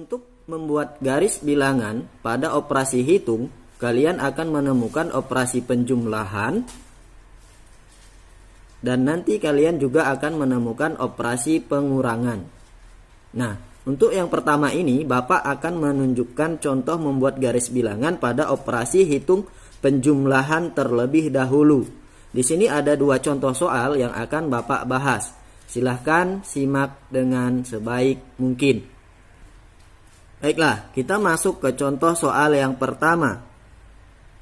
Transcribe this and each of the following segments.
Untuk membuat garis bilangan pada operasi hitung, kalian akan menemukan operasi penjumlahan dan nanti kalian juga akan menemukan operasi pengurangan. Nah, untuk yang pertama ini Bapak akan menunjukkan contoh membuat garis bilangan pada operasi hitung penjumlahan terlebih dahulu. Di sini ada dua contoh soal yang akan Bapak bahas. Silahkan simak dengan sebaik mungkin. Baiklah, kita masuk ke contoh soal yang pertama.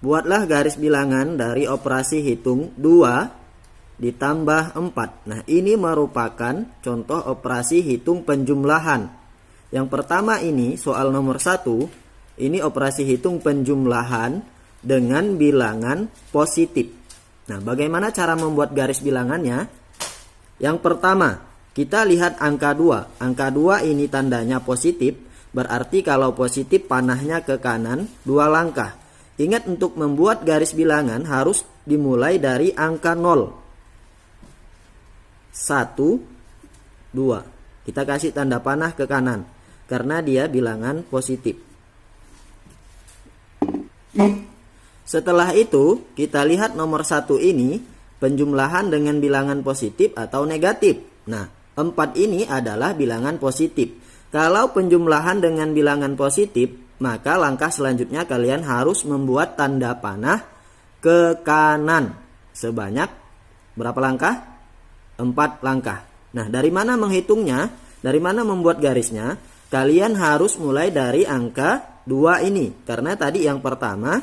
Buatlah garis bilangan dari operasi hitung 2 ditambah 4. Nah, ini merupakan contoh operasi hitung penjumlahan. Yang pertama ini, soal nomor 1, ini operasi hitung penjumlahan dengan bilangan positif. Nah, bagaimana cara membuat garis bilangannya? Yang pertama, kita lihat angka 2. Angka 2 ini tandanya positif. Berarti kalau positif panahnya ke kanan 2 langkah. Ingat, untuk membuat garis bilangan harus dimulai dari angka 0. 1, 2. Kita kasih tanda panah ke kanan karena dia bilangan positif. Setelah itu kita lihat nomor 1 ini penjumlahan dengan bilangan positif atau negatif. Nah, 4 ini adalah bilangan positif. Kalau penjumlahan dengan bilangan positif, maka langkah selanjutnya kalian harus membuat tanda panah ke kanan. Sebanyak berapa langkah? 4 langkah. Nah, dari mana menghitungnya? Dari mana membuat garisnya? Kalian harus mulai dari angka 2 ini. Karena tadi yang pertama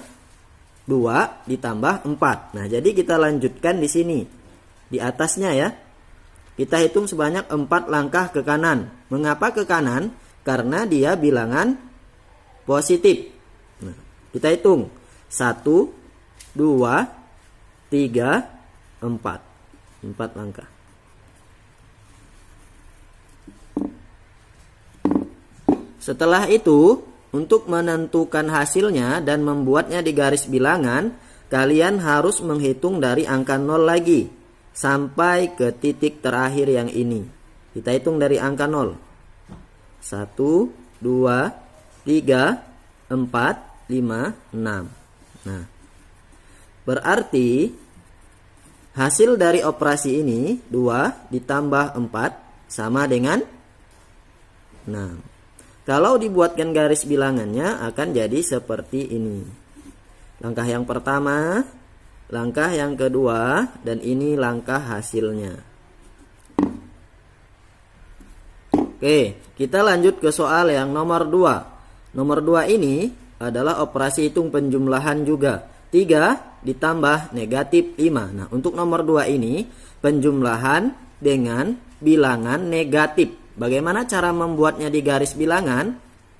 2 ditambah 4. Nah, jadi kita lanjutkan di sini. Di atasnya ya. Kita hitung sebanyak 4 langkah ke kanan. Mengapa ke kanan? Karena dia bilangan positif. Nah, kita hitung 1, 2, 3, 4. 4 langkah. Setelah itu, untuk menentukan hasilnya dan membuatnya di garis bilangan, kalian harus menghitung dari angka 0 lagi sampai ke titik terakhir yang ini. Kita hitung dari angka 0. 1, 2, 3, 4, 5, 6. Nah, berarti hasil dari operasi ini 2 ditambah 4 sama dengan 6. Kalau dibuatkan garis bilangannya akan jadi seperti ini. Langkah yang pertama, langkah yang kedua, dan ini langkah hasilnya. Oke, kita lanjut ke soal yang nomor 2. Nomor 2 ini adalah operasi hitung penjumlahan juga. 3 ditambah negatif 5. Nah, untuk nomor 2 ini penjumlahan dengan bilangan negatif. Bagaimana cara membuatnya di garis bilangan?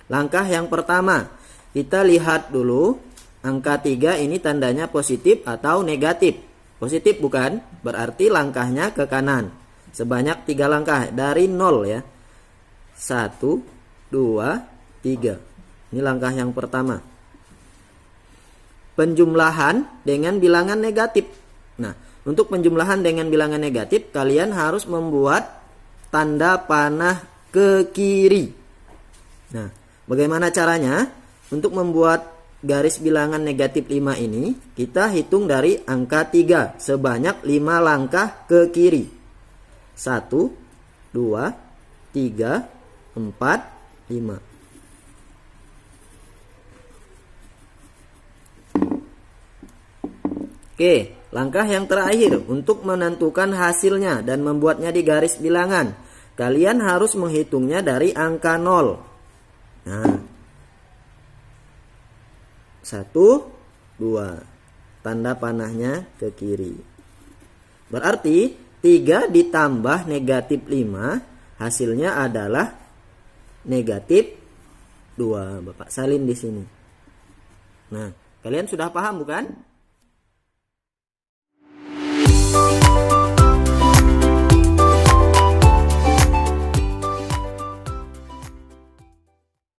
Langkah yang pertama, kita lihat dulu angka 3 ini tandanya positif atau negatif. Positif bukan? Berarti langkahnya ke kanan. Sebanyak 3 langkah dari 0 ya. 1, 2, 3. Ini langkah yang pertama. Penjumlahan dengan bilangan negatif. Nah, untuk penjumlahan dengan bilangan negatif, kalian harus membuat tanda panah ke kiri. Nah, bagaimana caranya? Untuk membuat garis bilangan negatif 5 ini, kita hitung dari angka 3 sebanyak 5 langkah ke kiri. 1, 2, 3, 4, 5. Oke, langkah yang terakhir untuk menentukan hasilnya dan membuatnya di garis bilangan. Kalian harus menghitungnya dari angka 0. Nah, 1, 2. Tanda panahnya ke kiri. Berarti 3 ditambah negatif 5 hasilnya adalah negatif 2. Bapak salin di sini. Nah, kalian sudah paham bukan?